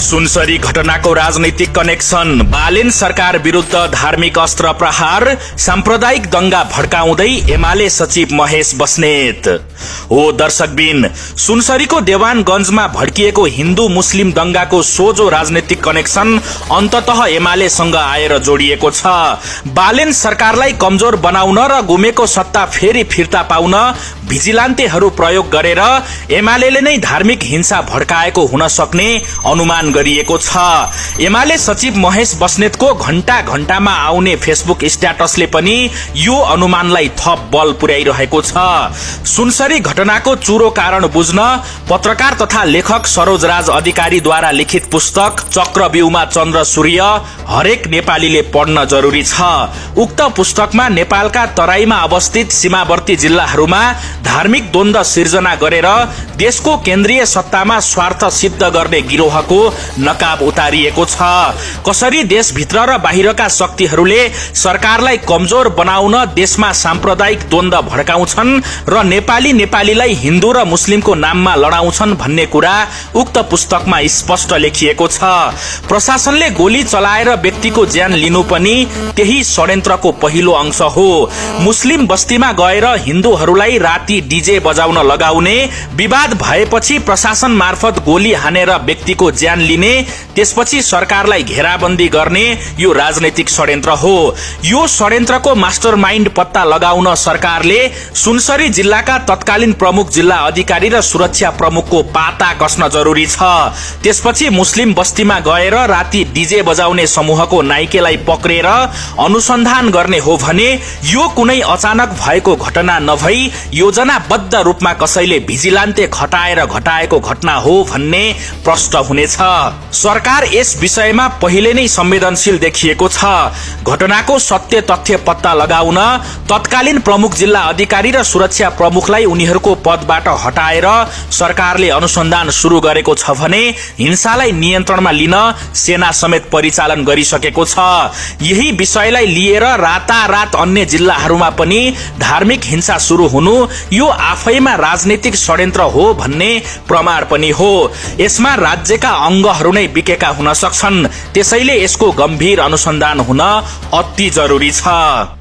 सुनसरी घटनाको राजनैतिक कनेक्सन, बालेन सरकार विरुद्ध धार्मिक अस्त्र प्रहार, साम्प्रदायिक दंगा भड्काउँदै एमाले सचिव महेश बस्नेत। हो दर्शकबिन, सुनसरीको देवानगंजमा भड्किएको हिन्दू मुस्लिम दंगाको सोझो राजनैतिक कनेक्सन अन्ततः एमालेसँग आएर जोडिएको छ। बालेन सरकारलाई कमजोर बनाउन र गुमेको सत्ता फेरि फिर्ता पाउन भिजिलान्तेहरू प्रयोग गरेर एमालेले नै धार्मिक हिंसा भड्काएको हुन सक्ने अनुमान गरिएको छ। एमाले सचिव महेश बस्नेतको घण्टा घण्टामा आउने फेसबुक स्ट्याटसले पनि यो अनुमानलाई थप बल पुर्याइरहेको छ। सुनसरी घटनाको चुरो कारण बुझ्न पत्रकार तथा लेखक सरोजराज अधिकारीद्वारा लिखित पुस्तक चक्रव्यूहमा चन्द्र सूर्य हरेक नेपालीले पढ्न जरुरी छ। उक्त पुस्तकमा नेपालका तराईमा अवस्थित सीमावर्ती जिल्लाहरूमा धार्मिक द्वन्द्व सिर्जना गरेर देशको केन्द्रीय सत्तामा स्वार्थ सिद्ध गर्ने गिरोहको नकाब उतारिएको छ। कसरी देशभित्र र बाहिरका शक्तिहरूले सरकारलाई कमजोर बनाउन देशमा साम्प्रदायिक द्वन्द्व भड्काउँछन् र नेपालीलाई हिन्दू र मुस्लिमको नाममा लडाउँछन् भन्ने कुरा उक्त पुस्तकमा स्पष्ट लेखिएको छ। प्रशासनले गोली चलाएर व्यक्तिको ज्यान लिनु पनि त्यही षड्यन्त्रको पहिलो अंश हो। मुस्लिम बस्तीमा गएर हिन्दूहरूलाई राति डीजे बजाउन लगाउने, विवाद भएपछि प्रशासन मार्फत गोली हानेर व्यक्तिको ज्यान लिने, त्यसपछि सरकारलाई घेराबन्दी गर्ने यो राजनैतिक षड्यन्त्र हो। यो षड्यन्त्रको मास्टरमाइन्ड पत्ता लगाउन सरकारले सुनसरी जिल्लाका तत्कालीन प्रमुख जिल्ला अधिकारी र सुरक्षा प्रमुखको पाता कस्न जरुरी छ। त्यसपछि मुस्लिम बस्तीमा गएर राति डीजे बजाउने समूहको नाइकेलाई पक्रेर अनुसन्धान गर्ने हो भने यो कुनै अचानक भएको घटना नभई योजनाबद्ध रूपमा कसैले भिजिलान्ते खटाएर घटाएको घटना हो भन्ने प्रश्न हुनेछ। सरकार यस विषयमा पहिले नै संवेदनशील देखिएको छ। घटनाको सत्य तथ्य पत्ता लगाउन तत्कालीन प्रमुख जिल्ला अधिकारी र सुरक्षा प्रमुखलाई उनीहरूको पदबाट हटाएर सरकारले अनुसन्धान शुरू गरेको छ भने हिंसालाई नियन्त्रणमा लिन सेना समेत परिचालन गरिसकेको छ। यही विषयलाई लिएर रातारात अन्य जिल्लाहरूमा पनि धार्मिक हिंसा शुरू हुनु यो आफैमा राजनीतिक षड्यन्त्र हो भन्ने प्रमाण पनि हो। यसमा राज्यका अंगहरू नै बिकेका हुन सक्छन्। त्यसैले यसको गम्भीर अनुसन्धान हुन अति जरुरी छ।